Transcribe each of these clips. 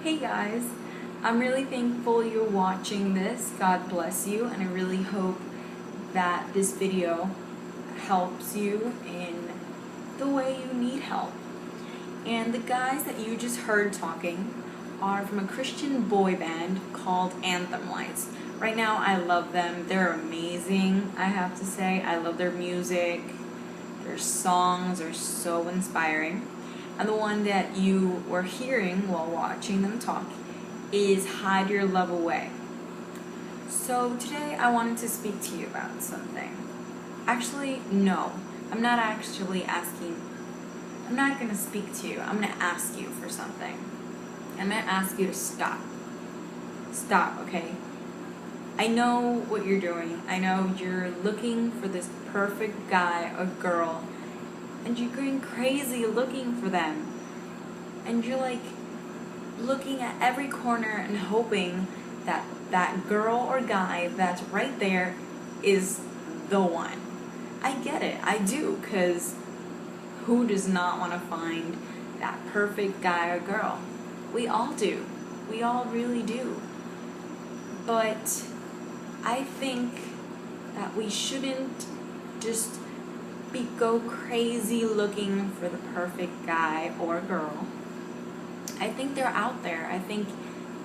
Hey guys, I'm really thankful you're watching this. God bless you, and I really hope that this video helps you in the way you need help. And the guys that you just heard talking are from a Christian boy band called Anthem Lights. Right now, I love them. They're amazing, I have to say. I love their music. Their songs are so inspiring. And the one that you were hearing while watching them talk is Hide Your Love Away. So today I wanted to speak to you about something. Actually, no. I'm not going to speak to you. I'm going to ask you for something. I'm going to ask you to stop. Stop, okay? I know what you're doing. I know you're looking for this perfect guy or girl, and you're going crazy looking for them. And you're like looking at every corner and hoping that that girl or guy that's right there is the one. I get it. I do, because who does not want to find that perfect guy or girl? We all do. We all really do. But I think that we shouldn't just go crazy looking for the perfect guy or girl. I think they're out there. I think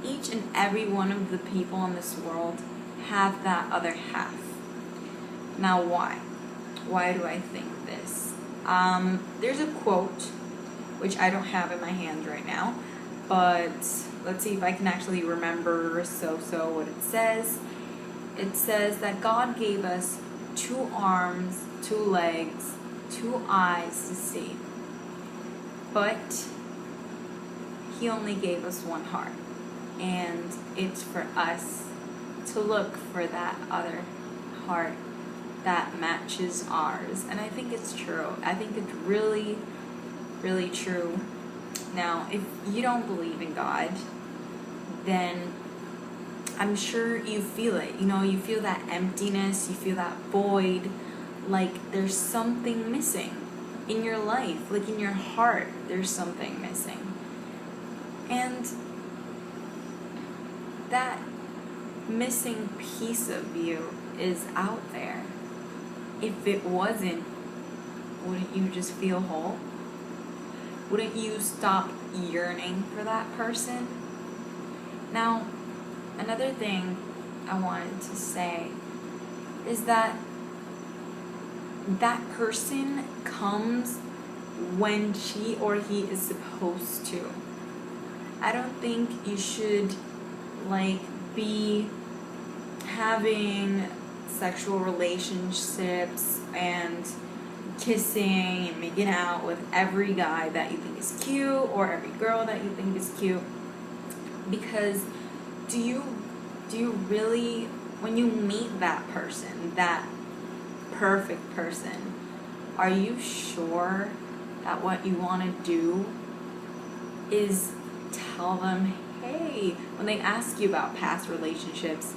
each and every one of the people in this world have that other half. Now why? Why do I think this? There's a quote, which I don't have in my hands right now, but let's see if I can actually remember what it says. It says that God gave us 2 arms, 2 legs, 2 eyes to see, but He only gave us 1 heart, and it's for us to look for that other heart that matches ours. And I think it's true. I think it's really, really true. Now, if you don't believe in God, then I'm sure you feel it. You feel that emptiness, you feel that void, like there's something missing in your life, like in your heart, there's something missing. And that missing piece of you is out there. If it wasn't, wouldn't you just feel whole? Wouldn't you stop yearning for that person? Now, another thing I wanted to say is that that person comes when she or he is supposed to. I don't think you should be having sexual relationships and kissing and making out with every guy that you think is cute or every girl that you think is cute. Because do you really, when you meet that person, that perfect person, are you sure that what you want to do is tell them, hey, when they ask you about past relationships,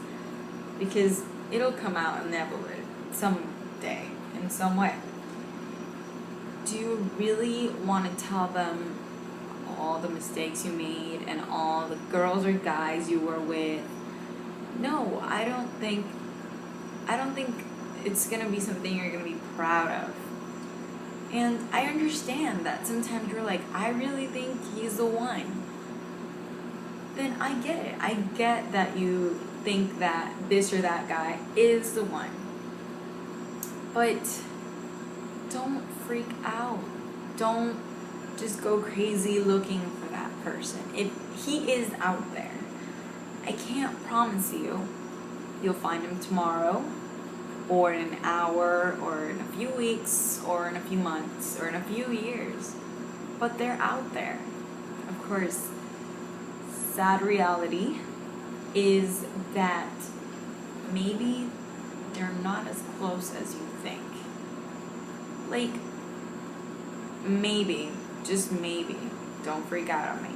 because it'll come out inevitably someday in some way. Do you really want to tell them all the mistakes you made and all the girls or guys you were with? No, I don't think it's going to be something you're going to be proud of. And I understand that sometimes you're like, I really think he's the one. Then I get it. I get that you think that this or that guy is the one. But don't freak out. Don't just go crazy looking for that person. If he is out there, I can't promise you'll find him tomorrow, or in an hour, or in a few weeks, or in a few months, or in a few years. But they're out there. Of course, sad reality is that maybe they're not as close as you think. Maybe, just maybe, don't freak out on me,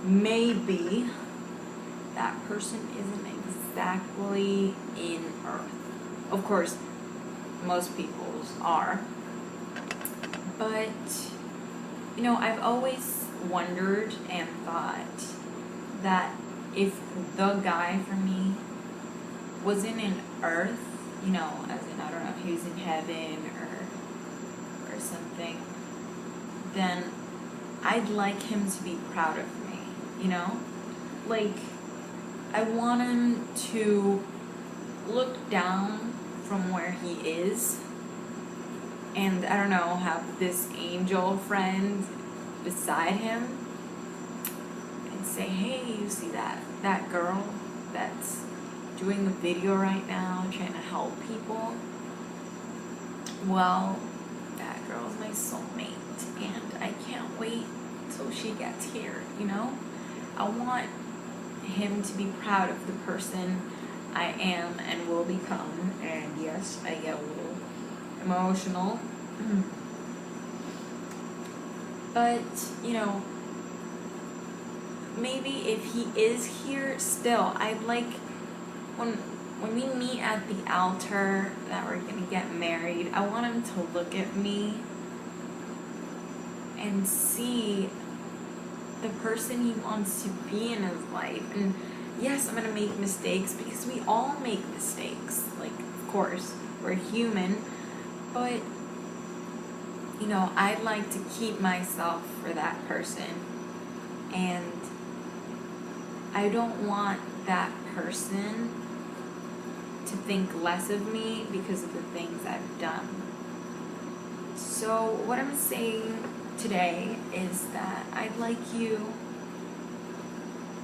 maybe that person isn't exactly in Earth. Of course, most people's are. But, I've always wondered and thought, that if the guy for me wasn't in earth, you know, as in, I don't know if he was in heaven or something, then I'd like him to be proud of me, you know? Like, I want him to look down from where he is and, I don't know, have this angel friend beside him and say, hey, you see that girl that's doing the video right now, trying to help people? Well, that girl's my soulmate, and I can't wait till she gets here, you know? I want him to be proud of the person I am and will become, and yes, I get a little emotional. But, you know, maybe if he is here still, I'd like, when we meet at the altar that we're gonna get married, I want him to look at me and see the person he wants to be in his life. And yes, I'm gonna make mistakes, because we all make mistakes. Like, of course, we're human, but, you know, I'd like to keep myself for that person, and I don't want that person to think less of me because of the things I've done. So what I'm saying today is that I'd like you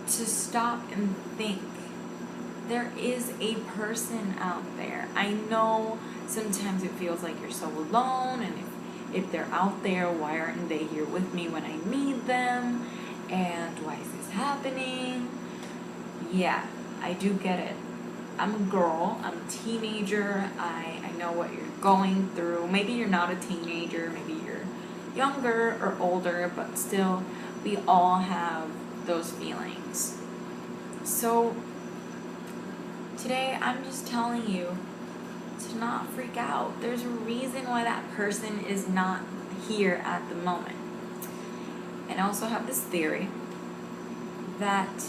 to stop and think. There is a person out there. I know sometimes it feels like you're so alone, and if they're out there, why aren't they here with me when I need them? And why is this happening? Yeah, I do get it. I'm a girl, I'm a teenager, I know what you're going through. Maybe you're not a teenager, maybe you're younger or older, but still, we all have those feelings. So, today I'm just telling you to not freak out. There's a reason why that person is not here at the moment. And I also have this theory that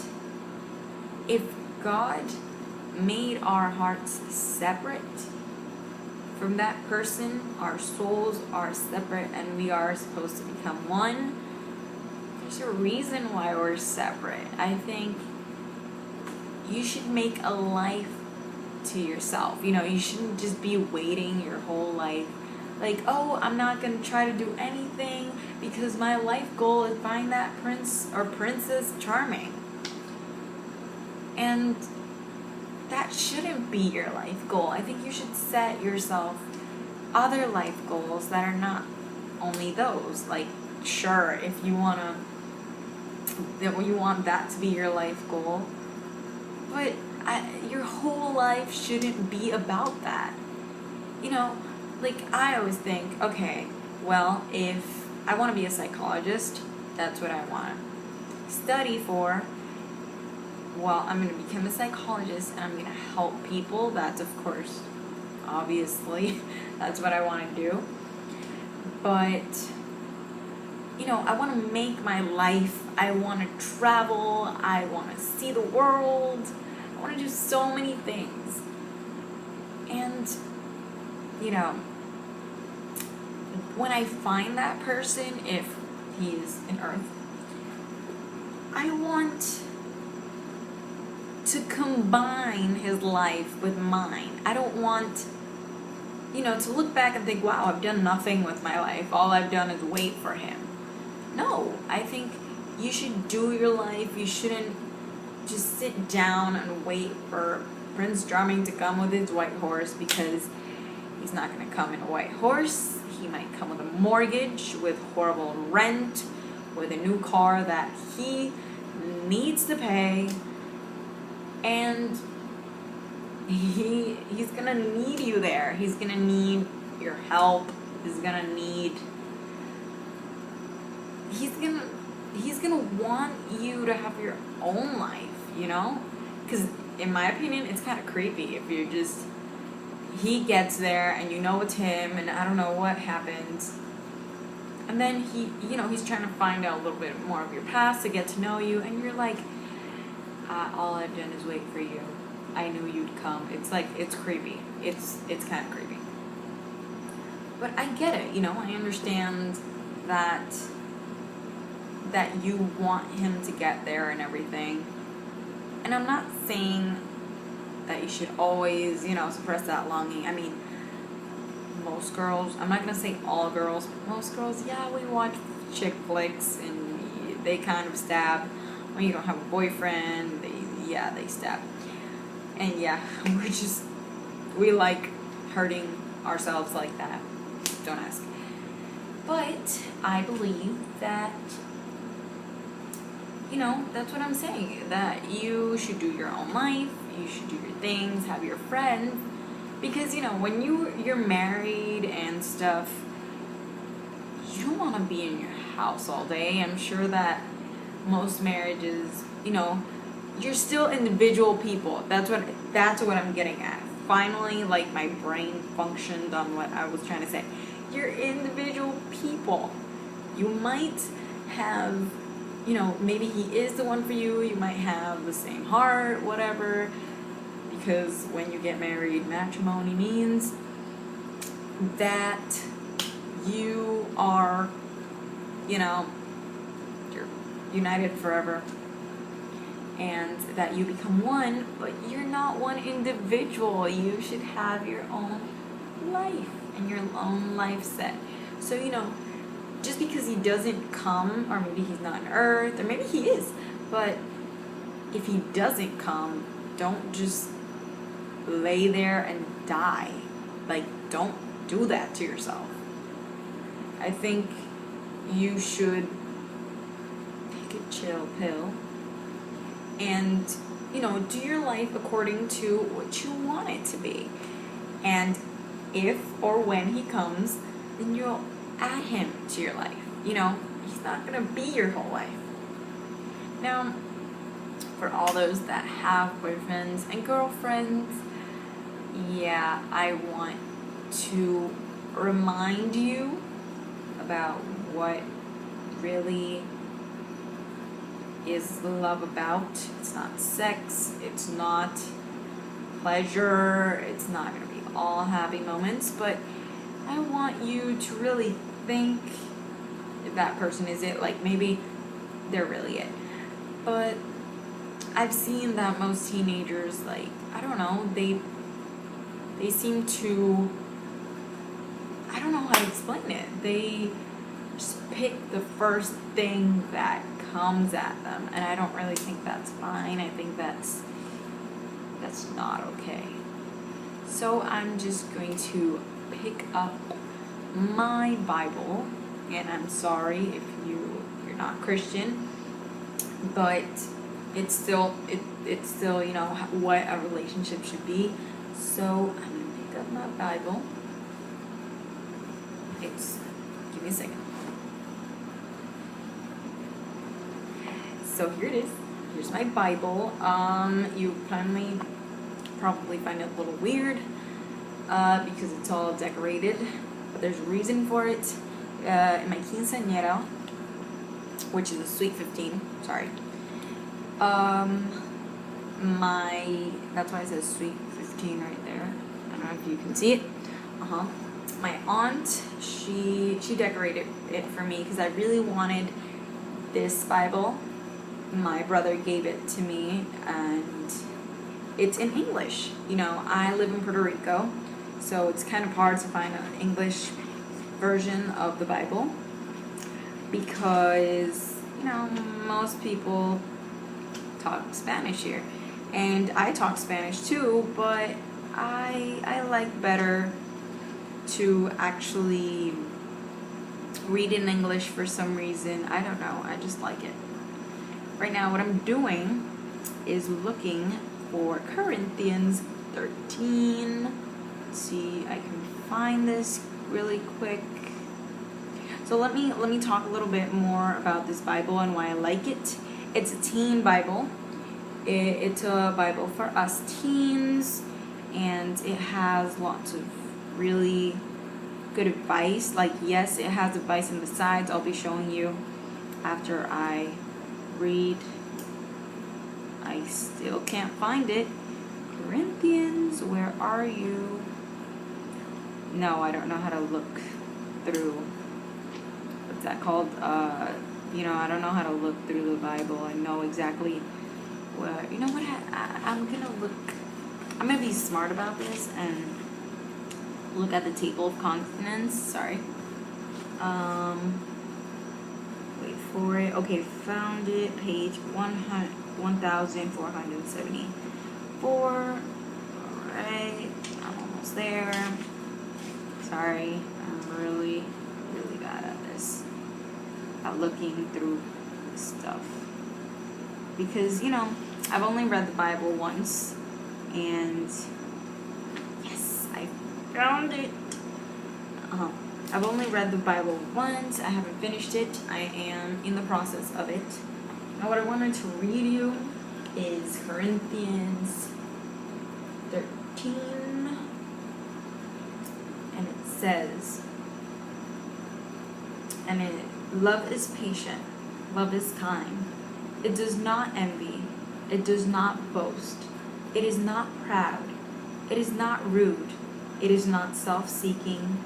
if God made our hearts separate from that person, our souls are separate, and we are supposed to become one, there's a reason why we're separate. I think you should make a life to yourself. You know, you shouldn't just be waiting your whole life. Like, oh, I'm not going to try to do anything because my life goal is find that prince or princess charming. And that shouldn't be your life goal. I think you should set yourself other life goals that are not only those. Like, sure, if you want that to be your life goal, but your whole life shouldn't be about that. You know, like, I always think, okay, well, if I want to be a psychologist, that's what I want to study for. Well, I'm going to become a psychologist, and I'm going to help people. That's, of course, obviously, that's what I want to do. But, you know, I want to make my life. I want to travel. I want to see the world. I want to do so many things. And, you know, when I find that person, if he's in Earth, I want to combine his life with mine. I don't want, you know, to look back and think, wow, I've done nothing with my life. All I've done is wait for him. No, I think you should do your life. You shouldn't just sit down and wait for Prince Charming to come with his white horse, because he's not going to come in a white horse. He might come with a mortgage, with horrible rent, with a new car that he needs to pay. And he's gonna need you there. He's gonna need your help. He's gonna want you to have your own life, you know? Because in my opinion, it's kind of creepy if you're just, he gets there and you know it's him, and I don't know what happens. And then he's trying to find out a little bit more of your past to get to know you, and you're like, all I've done is wait for you. I knew you'd come. It's like, it's creepy. It's kind of creepy. But I get it, I understand that you want him to get there and everything. And I'm not saying that you should always, suppress that longing. I mean, most girls, I'm not going to say all girls, but most girls, yeah, we watch chick flicks and they kind of stab. When you don't have a boyfriend, they stab. And yeah, we like hurting ourselves like that. Don't ask. But I believe that, that's what I'm saying. That you should do your own life. You should do your things, have your friends. Because, when you're married and stuff, you don't want to be in your house all day. I'm sure that most marriages, you're still individual people. That's what I'm getting at. Finally, like, my brain functioned on what I was trying to say. You're individual people. You might have, maybe he is the one for you. You might have the same heart, whatever. Because when you get married, matrimony means that you are, you're united forever. And that you become one, but you're not one individual. You should have your own life and your own life set. So, just because he doesn't come, or maybe he's not on earth, or maybe he is, but if he doesn't come, don't just lay there and die. Like, don't do that to yourself. I think you should take a chill pill and, do your life according to what you want it to be. And if or when he comes, then you'll add him to your life. He's not going to be your whole life. Now, for all those that have boyfriends and girlfriends, yeah, I want to remind you about what really is love about. It's not sex, it's not pleasure, it's not going to be all happy moments, but I want you to really think if that person is it. Like, maybe they're really it. But I've seen that most teenagers, like, I don't know, they seem to, I don't know how to explain it. They just pick the first thing that comes at them, and I don't really think that's fine. I think that's not okay. So I'm just going to pick up my Bible, and I'm sorry if you're not Christian, but it's still what a relationship should be. So I'm gonna pick up my Bible. Give me a second. So here it is. Here's my Bible. You probably find it a little weird because it's all decorated, but there's a reason for it. In my quinceañera, which is a sweet 15. Sorry. That's why it says sweet 15 right there. I don't know if you can see it. My aunt, she decorated it for me because I really wanted this Bible. My brother gave it to me, and it's in English. I live in Puerto Rico, so it's kind of hard to find an English version of the Bible because, most people talk Spanish here. And I talk Spanish too, but I like better to actually read in English for some reason. I don't know, I just like it. Right now what I'm doing is looking for Corinthians 13. Let's see, I can find this really quick. So let me talk a little bit more about this Bible and why I like it. It's a teen Bible. It's a Bible for us teens, and it has lots of really good advice. Like, yes, it has advice in the sides. I'll be showing you after I read. I still can't find it. Corinthians, where are you? No, I don't know how to look through, what's that called? I don't know how to look through the Bible. I know exactly what, you know what, I'm gonna be smart about this and look at the table of contents. Sorry. Wait for it. Okay, found it. Page 1474. Alright, I'm almost there. Sorry, I'm really, really bad at this. At looking through stuff. Because, I've only read the Bible once. And yes, I found it. I've only read the Bible once. I haven't finished it. I am in the process of it. Now what I wanted to read you is Corinthians 13. And it says, love is patient. Love is kind. It does not envy. It does not boast. It is not proud. It is not rude. It is not self-seeking.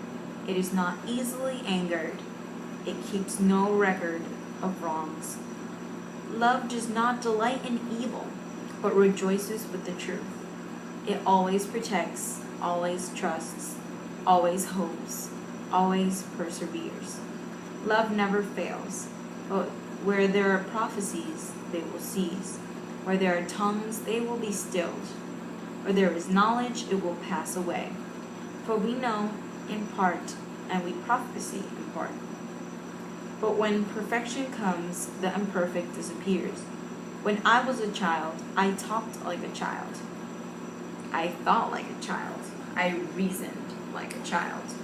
It is not easily angered. It keeps no record of wrongs. Love does not delight in evil, but rejoices with the truth. It always protects, always trusts, always hopes, always perseveres. Love never fails, but where there are prophecies, they will cease. Where there are tongues, they will be stilled. Where there is knowledge, it will pass away. For we know in part, and we prophesy in part. But when perfection comes, the imperfect disappears. When I was a child, I talked like a child. I thought like a child. I reasoned like a child.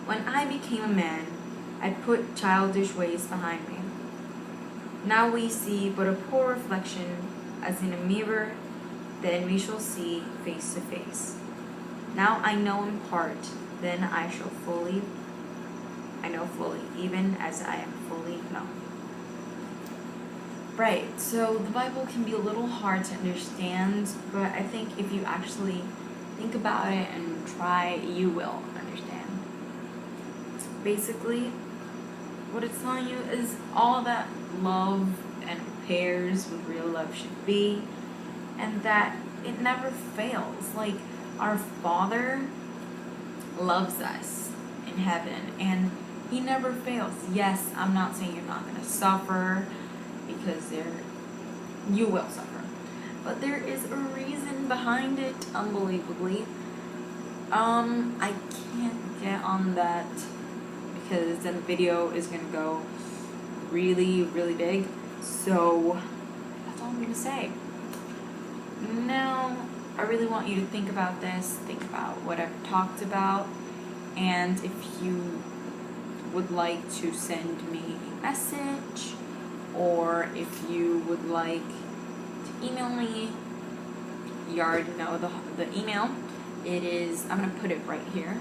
When I became a man, I put childish ways behind me. Now we see but a poor reflection as in a mirror, then we shall see face to face. Now I know in part, then I know fully, even as I am fully known. Right, so the Bible can be a little hard to understand, but I think if you actually think about it and try, you will understand. Basically, what it's telling you is all that love and pairs with real love should be, and that it never fails. Like, our Father loves us in heaven, and He never fails. Yes, I'm not saying you're not going to suffer, because you will suffer, but there is a reason behind it, unbelievably. I can't get on that because then the video is going to go really, really big, so that's all I'm going to say. Now, I really want you to think about this, think about what I've talked about, and if you would like to send me a message, or if you would like to email me, you already know the email. It is, I'm going to put it right here,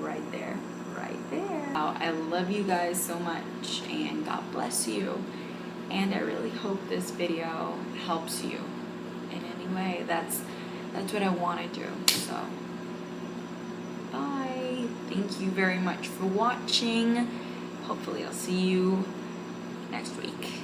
right there. I love you guys so much, and God bless you, and I really hope this video helps you in any way. That's what I want to do. So bye, thank you very much for watching. Hopefully I'll see you next week.